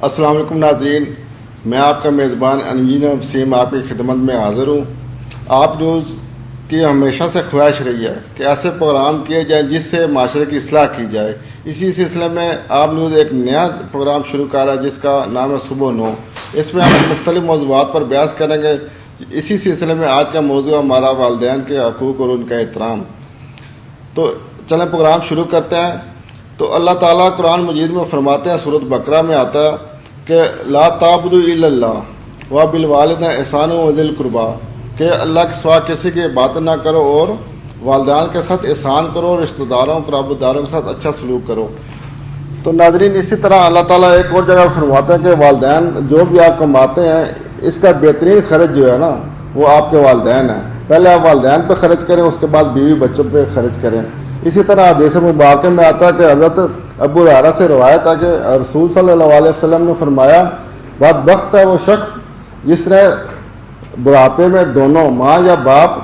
السلام علیکم ناظرین، میں آپ کا میزبان انجینئر وسیم آپ کی خدمت میں حاضر ہوں۔ آپ نیوز کی ہمیشہ سے خواہش رہی ہے کہ ایسے پروگرام کیے جائیں جس سے معاشرے کی اصلاح کی جائے۔ اسی سلسلے میں آپ نیوز ایک نیا پروگرام شروع کر رہا ہے جس کا نام ہے صبح 9۔ اس میں ہم مختلف موضوعات پر بحث کریں گے۔ اسی سلسلے میں آج کا موضوع ہمارا والدین کے حقوق اور ان کا احترام۔ تو چلیں پروگرام شروع کرتے ہیں۔ تو اللہ تعالیٰ قرآن مجید میں فرماتے ہیں، سورۃ بقرہ میں آتا ہے کہ لا تعبدوا الا اللہ وبالوالدین احسانا وذی القربیٰ، کہ اللہ کے سوا کسی کی عبادت نہ کرو اور والدین کے ساتھ احسان کرو اور رشتہ داروں قرابت داروں کے ساتھ اچھا سلوک کرو۔ تو ناظرین، اسی طرح اللہ تعالیٰ ایک اور جگہ فرماتا ہے کہ والدین جو بھی آپ کماتے ہیں اس کا بہترین خرچ جو ہے نا وہ آپ کے والدین ہیں۔ پہلے آپ والدین پہ خرچ کریں، اس کے بعد بیوی بچوں پہ خرچ کریں۔ اسی طرح حدیث مبارکہ میں آتا ہے کہ حضرت ابو ہریرہ سے روایت ہے کہ رسول صلی اللہ علیہ وسلم نے فرمایا، بدبخت ہے وہ شخص جس نے بڑھاپے میں دونوں ماں یا باپ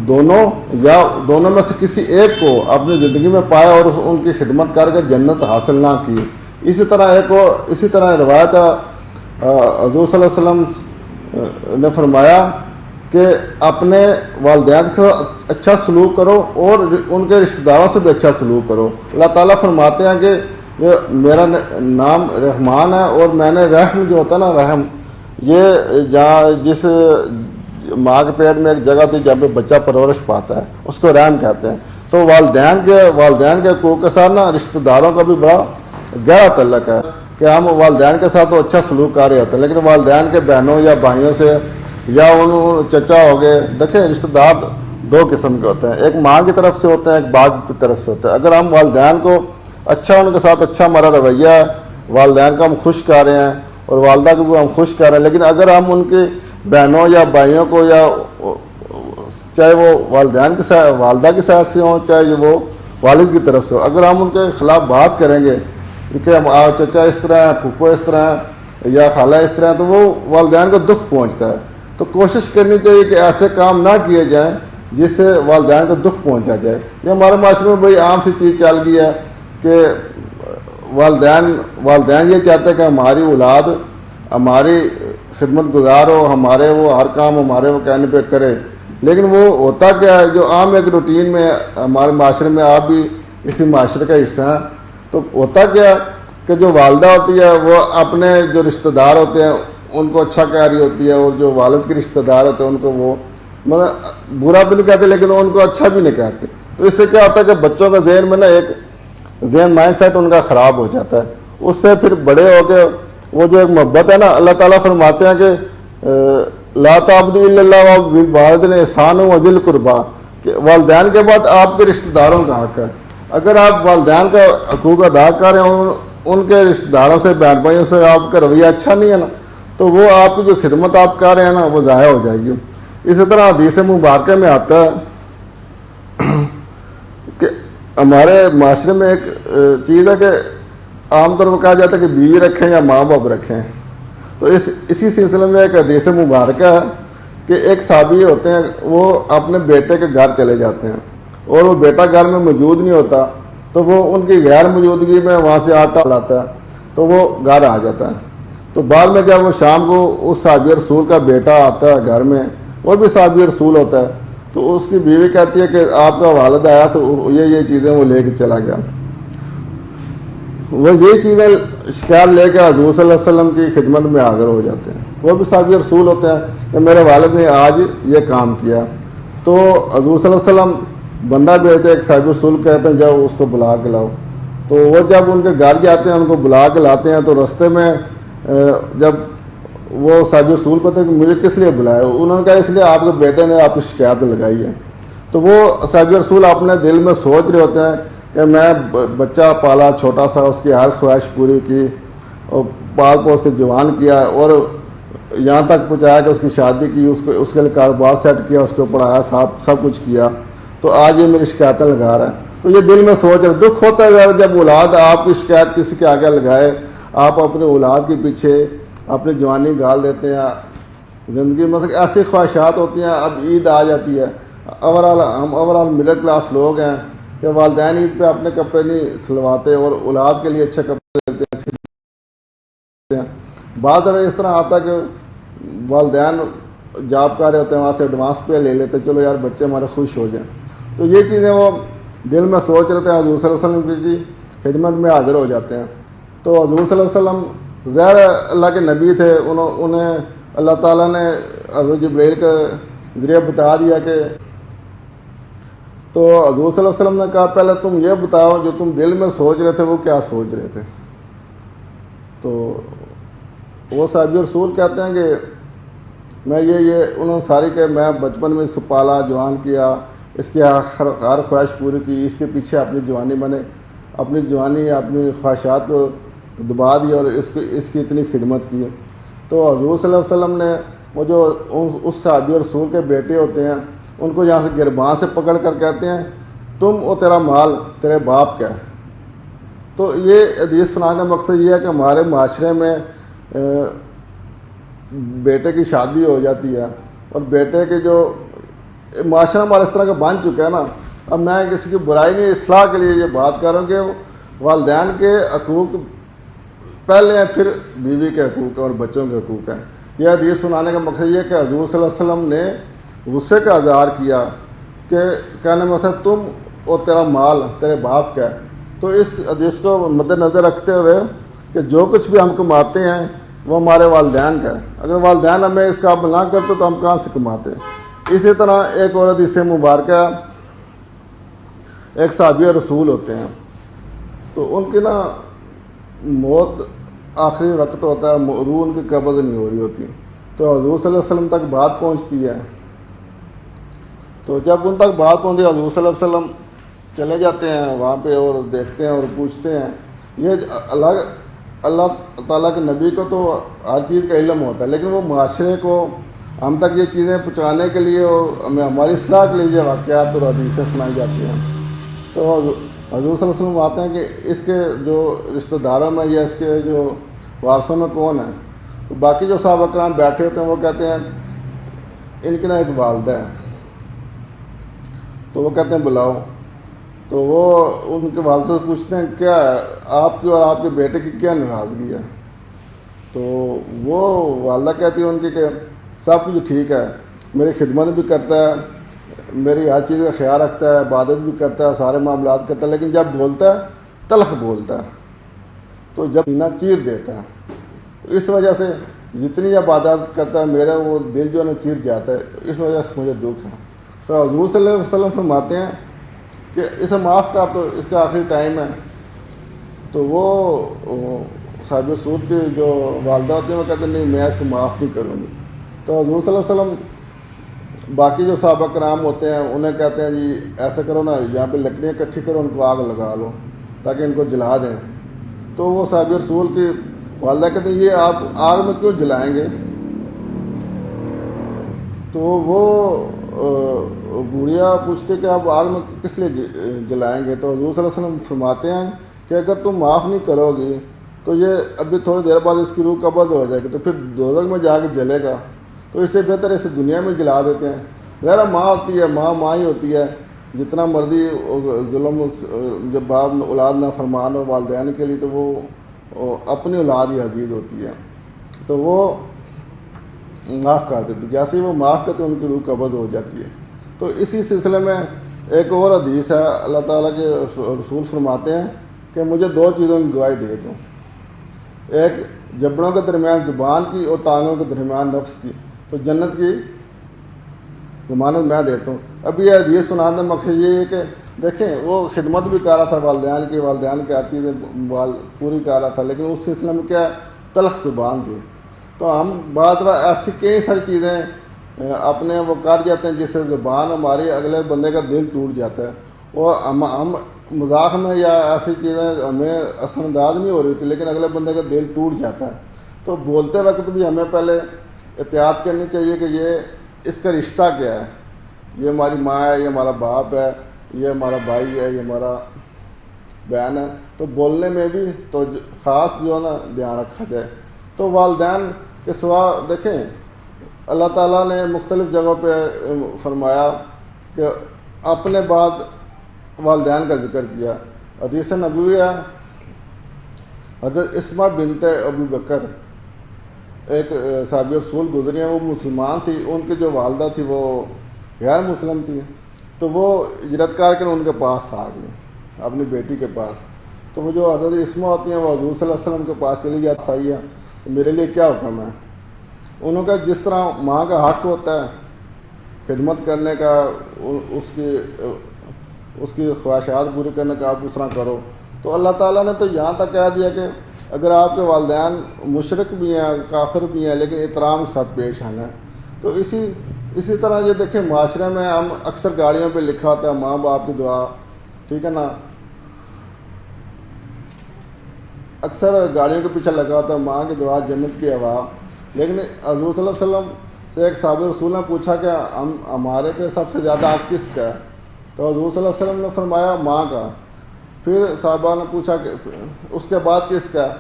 دونوں یا دونوں میں سے کسی ایک کو اپنی زندگی میں پایا اور ان کی خدمت کر کے جنت حاصل نہ کی۔ اسی طرح روایت ہے حضور صلی اللہ علیہ وسلم نے فرمایا کہ اپنے والدین کے ساتھ اچھا سلوک کرو اور ان کے رشتہ داروں سے بھی اچھا سلوک کرو۔ اللہ تعالیٰ فرماتے ہیں کہ میرا نام رحمان ہے اور میں نے رحم جو ہوتا ہے نا، رحم یہ جہاں جس ماں کے پیٹ میں ایک جگہ تھی جب بچہ پرورش پاتا ہے اس کو رحم کہتے ہیں۔ تو والدین کے حقوق کے ساتھ نا رشتہ داروں کا بھی بڑا گہرا تعلق ہے کہ ہم والدین کے ساتھ تو اچھا سلوک کر رہے ہوتے ہیں، لیکن والدین کے بہنوں یا بھائیوں سے یا ان چچا ہو گئے، دیکھیں رشتہ دار دو قسم کے ہوتے ہیں، ایک ماں کی طرف سے ہوتے ہیں، ایک باپ کی طرف سے ہوتے ہیں۔ اگر ہم والدین کو اچھا ان کے ساتھ اچھا ہمارا رویہ ہے، والدین کو ہم خوش کر رہے ہیں اور والدہ کو بھی ہم خوش کر رہے ہیں، لیکن اگر ہم ان کی بہنوں یا بھائیوں کو یا چاہے وہ والدین کی والدہ کی سائڈ سے ہوں چاہے وہ والد کی طرف سے ہو، اگر ہم ان کے خلاف بات کریں گے کہ ہم چچا اس طرح ہیں، پھوپھو اس طرح ہیں یا خالہ اس طرح ہیں، تو وہ والدین کو دکھ پہنچتا ہے۔ تو کوشش کرنی چاہیے کہ ایسے کام نہ کیے جائیں جس سے والدین کو دکھ پہنچا جائے۔ یہ ہمارے معاشرے میں بڑی عام سی چیز چل گئی ہے کہ والدین یہ چاہتے ہیں کہ ہماری اولاد ہماری خدمت گزار ہو، ہمارے وہ ہر کام ہمارے وہ کہنے پہ کرے، لیکن وہ ہوتا کیا ہے جو عام ایک روٹین میں ہمارے معاشرے میں آپ بھی اسی معاشرے کا حصہ ہیں۔ تو ہوتا کیا ہے کہ جو والدہ ہوتی ہے وہ اپنے جو رشتہ دار ہوتے ہیں ان کو اچھا کہہ رہی ہوتی ہے، اور جو والد کے رشتہ دار ہوتے ہیں ان کو وہ مطلب برا بھی نہیں کہتے لیکن ان کو اچھا بھی نہیں کہتے۔ تو اس سے کیا ہوتا ہے کہ بچوں کے ذہن میں نا ایک ذہن مائنڈ سیٹ ان کا خراب ہو جاتا ہے۔ اس سے پھر بڑے ہو کے وہ جو ایک محبت ہے نا، اللہ تعالیٰ فرماتے ہیں کہ لا تعبدوا الا اللہ وبالوالدین احسانا وذی القربیٰ، کہ والدین کے بعد آپ کے رشتہ داروں کا حق ہے۔ اگر آپ والدین کا حقوق ادا کر رہے ہیں، ان کے رشتہ داروں سے بہن بھائیوں سے آپ کا رویہ اچھا نہیں ہے نا، تو وہ آپ کی جو خدمت آپ کر رہے ہیں نا وہ ضائع ہو جائے گی۔ اسی طرح حدیث مبارکہ میں آتا ہے کہ ہمارے معاشرے میں ایک چیز ہے کہ عام طور پر کہا جاتا ہے کہ بیوی رکھیں یا ماں باپ رکھیں۔ تو اسی سلسلے میں ایک حدیث مبارکہ ہے کہ ایک صحابی ہوتے ہیں، وہ اپنے بیٹے کے گھر چلے جاتے ہیں اور وہ بیٹا گھر میں موجود نہیں ہوتا، تو وہ ان کی غیر موجودگی میں وہاں سے آٹا لاتا ہے تو وہ گھر آ جاتا ہے۔ تو بعد میں جب وہ شام کو اس صحابی رسول کا بیٹا آتا ہے گھر میں، وہ بھی صحابی رسول ہوتا ہے، تو اس کی بیوی کہتی ہے کہ آپ کا والد آیا تو یہ چیزیں وہ لے کے چلا گیا۔ وہ یہ چیزیں شکایت لے کے حضور صلی اللہ علیہ وسلم کی خدمت میں حاضر ہو جاتے ہیں، وہ بھی صحابی رسول ہوتے ہیں کہ میرے والد نے آج یہ کام کیا۔ تو حضور صلی اللہ علیہ وسلم بندہ بھیجتے ایک صحابی رسول کہتے ہیں جاؤ اس کو بلا کے لاؤ۔ تو وہ جب ان کے گھر جاتے ہیں ان کو بلا کے لاتے ہیں، تو رستے میں جب وہ صحابی رسول پتہ کہ مجھے کس لیے بلایا، انہوں نے کہا اس لیے آپ کے بیٹے نے آپ کی شکایت لگائی ہے۔ تو وہ صحابی رسول اپنے دل میں سوچ رہے ہوتے ہیں کہ میں بچہ پالا چھوٹا سا، اس کی ہر خواہش پوری کی اور پال پوس کے جوان کیا اور یہاں تک پہنچایا کہ اس کی شادی کی، اس کے لیے کاروبار سیٹ کیا، اس کو پڑھایا، سب کچھ کیا، تو آج یہ میری شکایتیں لگا رہا ہے۔ تو یہ دل میں سوچ رہے، دکھ ہوتا ہے یار جب اولاد آپ کی شکایت کسی کے آگے لگائے، آپ اپنے اولاد کے پیچھے اپنی جوانی گال دیتے ہیں۔ زندگی میں ایسی خواہشات ہوتی ہیں، اب عید آ جاتی ہے، ہم اوورآل مڈل کلاس لوگ ہیں کہ والدین عید پہ اپنے کپڑے نہیں سلواتے اور اولاد کے لیے اچھے کپڑے لیتے ہیں، بعض دفعہ اس طرح آتا کہ والدین جاب کر رہے ہوتے ہیں، وہاں سے ایڈوانس پہ لے لیتے، چلو یار بچے ہمارے خوش ہو جائیں. تو یہ چیزیں وہ دل میں سوچ رہتے ہیں، حضور صلی اللہ علیہ وسلم کی خدمت میں حاضر ہو جاتے ہیں. تو حضور صلی اللہ علیہ وسلم ظاہر اللہ کے نبی تھے، انہیں اللہ تعالیٰ نے حضرت جبرائیل کے ذریعے بتا دیا کہ، تو حضور صلی اللہ علیہ وسلم نے کہا پہلے تم یہ بتاؤ جو تم دل میں سوچ رہے تھے وہ کیا سوچ رہے تھے. تو وہ صحابی رسول کہتے ہیں کہ میں یہ انہوں نے ساری کہ میں بچپن میں اس کو پالا، جوان کیا، اس کی ہر خواہش پوری کی، اس کے پیچھے اپنی جوانی اپنی خواہشات کو دبا دیا اور اس کی اتنی خدمت کی. تو حضور صلی اللہ علیہ وسلم نے وہ جو اس صحابی رسول کے بیٹے ہوتے ہیں ان کو یہاں سے گربان سے پکڑ کر کہتے ہیں تم اور تیرا مال تیرے باپ کا ہے. تو یہ حدیث سنانے کا مقصد یہ ہے کہ ہمارے معاشرے میں بیٹے کی شادی ہو جاتی ہے اور بیٹے کے جو معاشرہ ہمارا اس طرح کا بن چکا ہے نا. اب میں کسی کی برائی نہیں، اصلاح کے لیے یہ بات کر رہا ہوں کہ والدین کے حقوق پہلے ہیں، پھر بیوی کے حقوق اور بچوں کے حقوق ہیں. یہ حدیث سنانے کا مقصد یہ ہے کہ حضور صلی اللہ علیہ وسلم نے غصے کا اظہار کیا کہ کہنے مثلا تم اور تیرا مال تیرے باپ کا ہے. تو اس حدیث کو مد نظر رکھتے ہوئے کہ جو کچھ بھی ہم کماتے ہیں وہ ہمارے والدین کا ہے، اگر والدین ہمیں اس قابل نہ کرتے تو ہم کہاں سے کماتے. اسی طرح ایک اور حدیث مبارکہ، ایک صحابی رسول ہوتے ہیں تو ان کی نا موت آخری وقت ہوتا ہے، روح ان کی قبض نہیں ہو رہی ہوتی. تو حضور صلی اللہ علیہ وسلم تک بات پہنچتی ہے. تو جب ان تک بات پہنچتی ہے حضور صلی اللہ علیہ وسلم چلے جاتے ہیں وہاں پہ اور دیکھتے ہیں اور پوچھتے ہیں. یہ اللہ تعالیٰ کے نبی کو تو ہر چیز کا علم ہوتا ہے، لیکن وہ معاشرے کو ہم تک یہ چیزیں پہنچانے کے لیے اور ہماری اصلاح کے لیے یہ واقعات اور حدیثیں سنائی جاتی ہیں. تو حضور صلی اللہ علیہ وسلم آتے ہیں کہ اس کے جو رشتہ داروں میں یا اس کے جو وارثوں میں کون ہے. تو باقی جو صحابہ کرام بیٹھے ہوتے ہیں وہ کہتے ہیں ان کی نا ایک والدہ ہے. تو وہ کہتے ہیں بلاؤ. تو وہ ان کے والد سے پوچھتے ہیں کیا ہے آپ کی اور آپ کے بیٹے کی کیا ناراضگی ہے. تو وہ والدہ کہتی ہے ان کی کہ سب کچھ ٹھیک ہے، میری خدمت بھی کرتا ہے، میری ہر چیز کا خیال رکھتا ہے، عبادت بھی کرتا ہے، سارے معاملات کرتا ہے، لیکن جب بولتا ہے تلخ بولتا ہے، تو جب سینہ چیر دیتا ہے. تو اس وجہ سے جتنی عبادت کرتا ہے میرا وہ دل جو ہے نا چیر جاتا ہے. تو اس وجہ سے مجھے دکھ ہے. تو حضور صلی اللہ علیہ وسلم فرماتے ہیں کہ اسے معاف کر دو، اس کا آخری ٹائم ہے. تو وہ صاحب رسول کی جو والدہ ہوتی ہیں وہ کہتے ہیں نہیں میں اس کو معاف نہیں کروں گی. تو حضور صلی اللہ علیہ وسلم باقی جو صحابہ کرام ہوتے ہیں انہیں کہتے ہیں جی ایسا کرو نا، یہاں پہ لکڑیاں اکٹھی کرو، ان کو آگ لگا لو تاکہ ان کو جلا دیں. تو وہ صحابی رسول کی والدہ کہتے ہیں یہ آپ آگ میں کیوں جلائیں گے. تو وہ بوڑھیا پوچھتے کہ آپ آگ میں کس لیے جلائیں گے. تو حضور صلی اللہ علیہ وسلم فرماتے ہیں کہ اگر تم معاف نہیں کرو گی تو یہ ابھی تھوڑی دیر بعد اس کی روح قبض ہو جائے گی، تو پھر دوزخ میں جا کے جلے گا. تو اس سے بہتر اسے دنیا میں جلا دیتے ہیں. ذرا ماں ہوتی ہے، ماں ہی ہوتی ہے، جتنا مرضی ظلم جب باپ اولاد نہ فرمان ہو والدین کے لیے تو وہ اپنی اولاد ہی عزیز ہوتی ہے. تو وہ معاف کر دیتی، جیسے ہی وہ معاف کرتے ان کی روح قبض ہو جاتی ہے. تو اسی سلسلے میں ایک اور حدیث ہے، اللہ تعالیٰ کے رسول فرماتے ہیں کہ مجھے دو چیزوں کی گواہی دے دو، ایک جبڑوں کے درمیان زبان کی اور ٹانگوں کے درمیان نفس کی، تو جنت کی ضمانت میں دیتا ہوں. اب یہ حدیث سنانے کا مقصد یہ ہے کہ دیکھیں وہ خدمت بھی کر رہا تھا والدین کی ہر چیزیں پوری کر رہا تھا، لیکن اس سلسلے میں کیا تلخ زبان تھی. تو ہم بات ایسی کئی ساری چیزیں اپنے وہ کر جاتے ہیں جس سے زبان ہماری اگلے بندے کا دل ٹوٹ جاتا ہے. وہ ہم مذاق میں یا ایسی چیزیں ہمیں اثر انداز نہیں ہو رہی تھی لیکن اگلے بندے کا دل ٹوٹ جاتا ہے. تو بولتے وقت بھی ہمیں پہلے احتیاط کرنی چاہیے کہ یہ اس کا رشتہ کیا ہے، یہ ہماری ماں ہے، یہ ہمارا باپ ہے، یہ ہمارا بھائی ہے، یہ ہمارا بہن ہے. تو بولنے میں بھی تو خاص جو ہے نا دھیان رکھا جائے. تو والدین کے سوا دیکھیں اللہ تعالیٰ نے مختلف جگہوں پہ فرمایا کہ اپنے بعد والدین کا ذکر کیا. حدیث نبوی ہے، حضرت اسمہ بنت ابو بکر ایک صحابی رسول گزری ہیں، وہ مسلمان تھی، ان کی جو والدہ تھی وہ غیر مسلم تھی، تو وہ ہجرت کر کے ان کے پاس آ گئی اپنی بیٹی کے پاس. تو وہ جو حضرت اسما ہوتی ہیں وہ حضور صلی اللہ علیہ وسلم کے پاس چلی جاتی سائیہ، تو میرے لیے کیا حکم ہے؟ انہوں کا جس طرح ماں کا حق ہوتا ہے خدمت کرنے کا، اس کی خواہشات پوری کرنے کا، آپ اس طرح کرو. تو اللہ تعالیٰ نے تو یہاں تک کہہ دیا کہ اگر آپ کے والدین مشرک بھی ہیں، کافر بھی ہیں، لیکن احترام کے ساتھ پیش آنا ہے. تو اسی طرح یہ دیکھیں معاشرے میں ہم اکثر گاڑیوں پہ لکھا ہوتا ہے ماں باپ کی دعا، ٹھیک ہے نا، اکثر گاڑیوں کے پیچھے لگا ہوتا ہے ماں کی دعا جنت کی ہوا. لیکن حضور صلی اللہ علیہ وسلم سے ایک صحابی رسول نے پوچھا کہ ہمارے پہ سب سے زیادہ حق کس کا ہے؟ تو حضور صلی اللہ علیہ وسلم نے فرمایا ماں کا. پھر صحابہ نے پوچھا کہ اس کے بعد کس کا ہے؟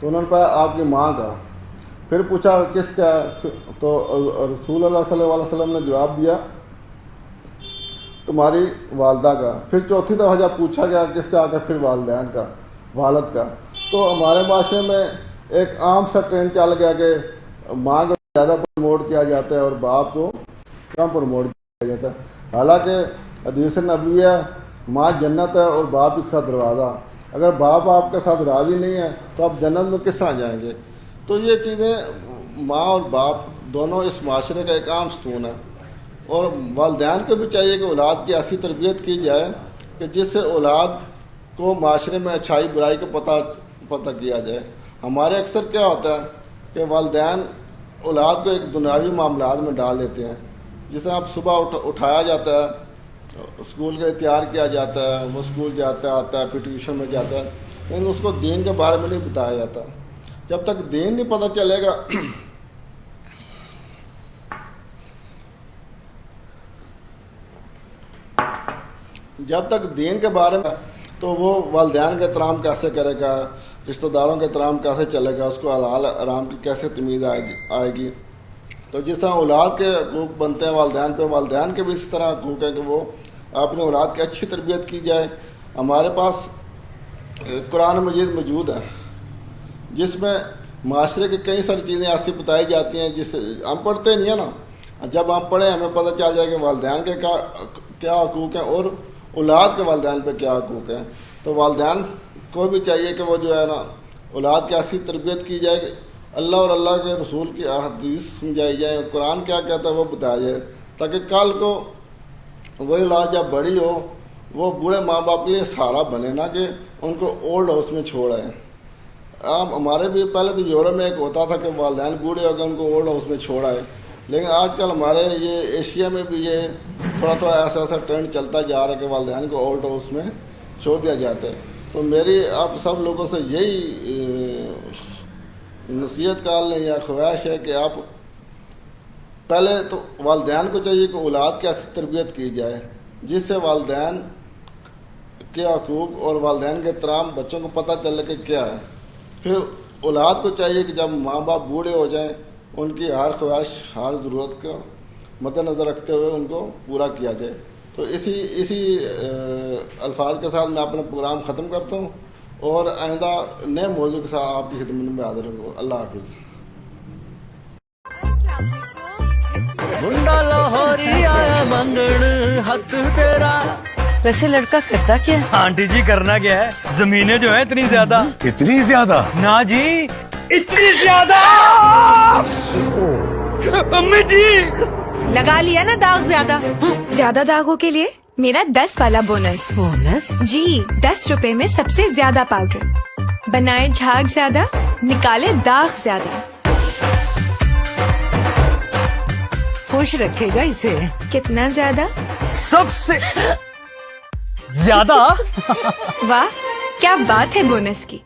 تو انہوں نے کہا آپ کی ماں کا. پھر پوچھا کس کا ہے؟ تو رسول اللہ صلی اللہ علیہ وسلم نے جواب دیا تمہاری والدہ کا. پھر چوتھی دفعہ جب پوچھا گیا کس کا، آ کے پھر والدین کا، والد کا. تو ہمارے معاشرے میں ایک عام سا ٹرینڈ چل گیا کہ ماں کو زیادہ پروموٹ کیا جاتا ہے اور باپ کو کم پروموٹ کیا جاتا ہے. حالانکہ حدیث نبوی ہے ماں جنت ہے اور باپ کے ساتھ دروازہ. اگر باپ آپ کے ساتھ راضی نہیں ہے تو آپ جنت میں کس طرح جائیں گے؟ تو یہ چیزیں ماں اور باپ دونوں اس معاشرے کا ایک عام ستون ہے. اور والدین کو بھی چاہیے کہ اولاد کی ایسی تربیت کی جائے کہ جس سے اولاد کو معاشرے میں اچھائی برائی کا پتہ کیا جائے. ہمارے اکثر کیا ہوتا ہے کہ والدین اولاد کو ایک دنیاوی معاملات میں ڈال دیتے ہیں. جس طرح اب صبح اٹھایا جاتا ہے، اسکول کا تیار کیا جاتا ہے، وہ اسکول جاتا ہے، آتا ہے، پھر ٹیوشن میں جاتا ہے، لیکن اس کو دین کے بارے میں نہیں بتایا جاتا. جب تک دین نہیں پتہ چلے گا جب تک دین کے بارے میں تو وہ والدین کا احترام کیسے کرے گا، رشتہ داروں کا احترام کیسے چلے گا، اس کو حلال حرام کی کیسے تمیز آئے گی. تو جس طرح اولاد کے حقوق بنتے ہیں والدین پہ، والدین کے بھی اس طرح حقوق ہے کہ وہ اپنے اولاد کی اچھی تربیت کی جائے. ہمارے پاس قرآن مجید موجود ہے جس میں معاشرے کی کئی ساری چیزیں ایسی بتائی جاتی ہیں جس ہم پڑھتے نہیں ہیں نا. جب ہم پڑھیں ہمیں پتہ چل جائے کہ والدین کے کیا حقوق ہیں اور اولاد کے والدین پہ کیا حقوق ہیں. تو والدین کو بھی چاہیے کہ وہ جو ہے نا اولاد کی ایسی تربیت کی جائے کہ اللہ اور اللہ کے رسول کی احادیث سمجھائی جائے، قرآن کیا کہتا ہے وہ بتایا جائے، تاکہ کل کو وہی اولاد جب بڑی ہو وہ بوڑھے ماں باپ کے لیے سہارا بنے، نہ کہ ان کو اولڈ ہاؤس میں چھوڑ آئے. ہمارے بھی پہلے تو یورپ میں ایک ہوتا تھا کہ والدین بوڑھے ہو گئے ان کو اولڈ ہاؤس میں چھوڑ آئے، لیکن آج کل ہمارے یہ ایشیا میں بھی یہ تھوڑا ایسا ٹرینڈ چلتا جا رہا ہے کہ والدین کو اولڈ ہاؤس میں چھوڑ دیا جاتا ہے. تو میری آپ سب لوگوں سے یہی نصیحت کال لیں یا خواہش ہے کہ آپ پہلے تو والدین کو چاہیے کہ اولاد کی ایسی تربیت کی جائے جس سے والدین کے حقوق اور والدین کے احترام بچوں کو پتہ چلے کہ کیا ہے. پھر اولاد کو چاہیے کہ جب ماں باپ بوڑھے ہو جائیں ان کی ہر خواہش ہر ضرورت کا مد نظر رکھتے ہوئے ان کو پورا کیا جائے. تو اسی الفاظ کے ساتھ میں اپنا پروگرام ختم کرتا ہوں اور آئندہ نئے موضوع کے ساتھ آپ کی خدمت میں حاضر ہوں. اللہ حافظ. منڈا لاہوری آیا منگن حق تیرا. ویسے لڑکا کرتا کیا ہے؟ آنٹی جی کرنا کیا ہے، زمینیں جو ہیں اتنی زیادہ. اتنی زیادہ؟ نا جی اتنی زیادہ. امی جی لگا لیا نا داغ زیادہ. زیادہ داغوں کے لیے میرا 10 والا بونس. بونس؟ جی 10 روپے میں سب سے زیادہ پاؤڈر. بنائے جھاگ زیادہ، نکالے داغ زیادہ. خوش رکھے گا اسے. کتنا زیادہ؟ سب سے زیادہ. واہ کیا بات ہے بونس کی.